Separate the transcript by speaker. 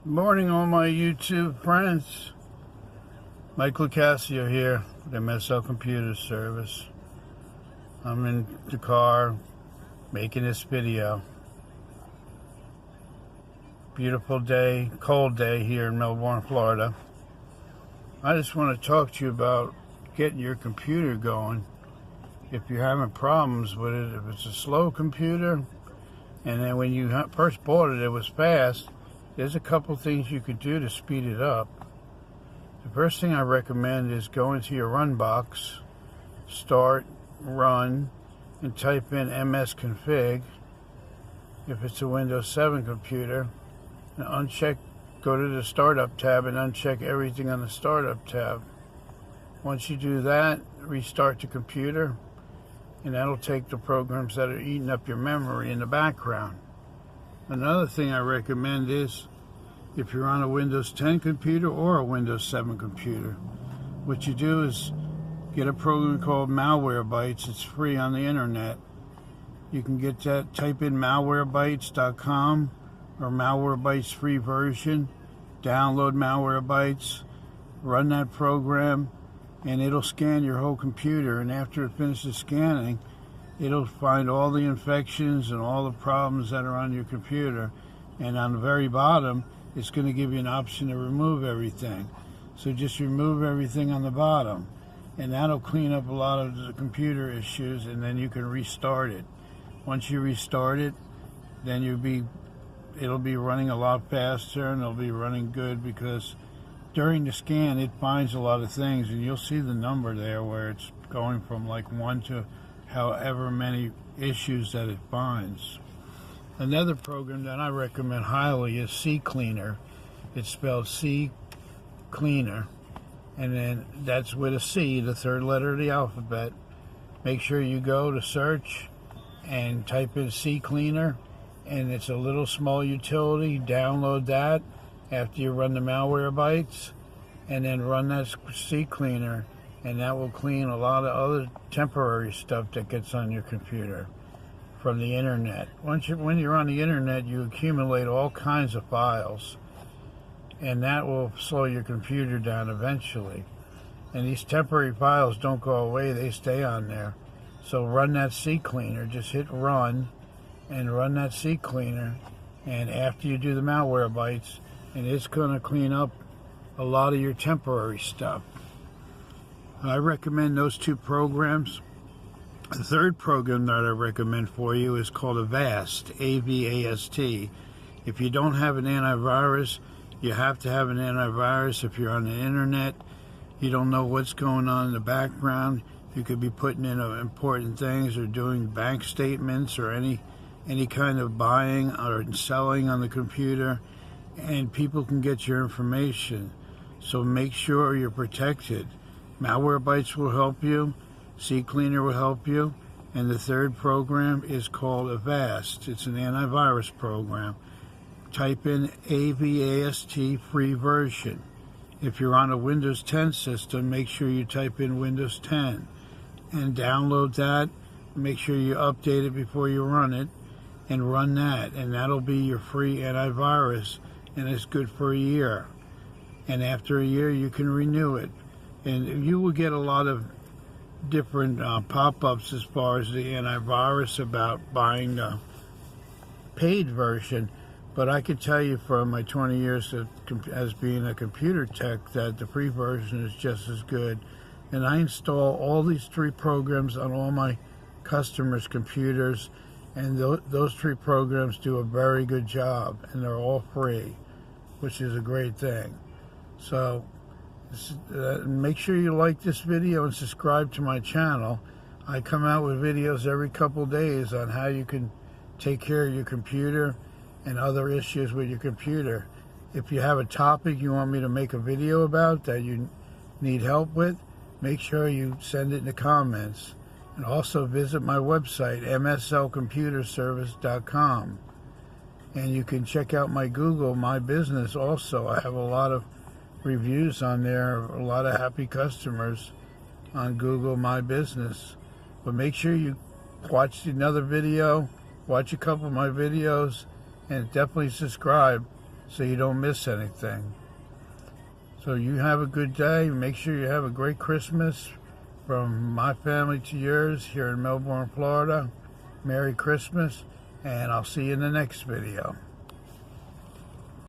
Speaker 1: Morning, all my YouTube friends. Mike Locascio here with MSL Computer Service. I'm in the car making this video. Beautiful day, cold day here in Melbourne, Florida. I just want to talk to you about getting your computer going. If you're having problems with it, if it's a slow computer, and then when you first bought it, it was fast, there's a couple things you could do to speed it up. The first thing I recommend is go into your run box, start, run, and type in msconfig. If it's a Windows 7 computer, and go to the startup tab and uncheck everything on the startup tab. Once you do that, restart the computer, and that'll take the programs that are eating up your memory in the background. Another thing I recommend is, if you're on a Windows 10 computer or a Windows 7 computer, what you do is get a program called Malwarebytes. It's free on the internet. You can get that, type in malwarebytes.com or Malwarebytes free version, download Malwarebytes, run that program, and it'll scan your whole computer, and after it finishes scanning, it'll find all the infections and all the problems that are on your computer. And on the very bottom, it's going to give you an option to remove everything. So just remove everything on the bottom, and that'll clean up a lot of the computer issues, and then you can restart it. Once you restart it, then it'll be running a lot faster, and it'll be running good, because during the scan, it finds a lot of things, and you'll see the number there where it's going from like 1 to however many issues that it finds. Another program that I recommend highly is CCleaner. It's spelled C Cleaner, and then that's with a C, the third letter of the alphabet. Make sure you go to search and type in CCleaner, and it's a little small utility. Download that after you run the Malwarebytes, and then run that CCleaner, and that will clean a lot of other temporary stuff that gets on your computer from the internet. When you're on the internet, you accumulate all kinds of files, and that will slow your computer down eventually. And these temporary files don't go away, they stay on there. So run that CCleaner, just hit run and run that CCleaner, and after you do the Malwarebytes, and it's going to clean up a lot of your temporary stuff. I recommend those two programs. The third program that I recommend for you is called Avast, A-V-A-S-T. If you don't have an antivirus, you have to have an antivirus. If you're on the internet, you don't know what's going on in the background. You could be putting in important things or doing bank statements or any kind of buying or selling on the computer, and people can get your information. So make sure you're protected. Malwarebytes will help you, CCleaner will help you, and the third program is called Avast. It's an antivirus program. Type in AVAST free version. If you're on a Windows 10 system, make sure you type in Windows 10 and download that. Make sure you update it before you run it, and run that, and that'll be your free antivirus, and it's good for a year. And after a year, you can renew it. And you will get a lot of different pop-ups as far as the antivirus about buying the paid version. But I can tell you from my 20 years as being a computer tech that the free version is just as good. And I install all these three programs on all my customers' computers, and those three programs do a very good job, and they're all free, which is a great thing. So make sure you like this video and subscribe to my channel. I come out with videos every couple days on how you can take care of your computer and other issues with your computer. If you have a topic you want me to make a video about that you need help with, make sure you send it in the comments. And also visit my website, mslcomputerservice.com. And you can check out my Google My Business also. I have a lot of reviews on there, a lot of happy customers on Google My Business. But make sure you watch another video, watch a couple of my videos, and definitely subscribe so you don't miss anything. So you have a good day. Make sure you have a great Christmas from my family to yours here in Melbourne, Florida. Merry Christmas, and I'll see you in the next video.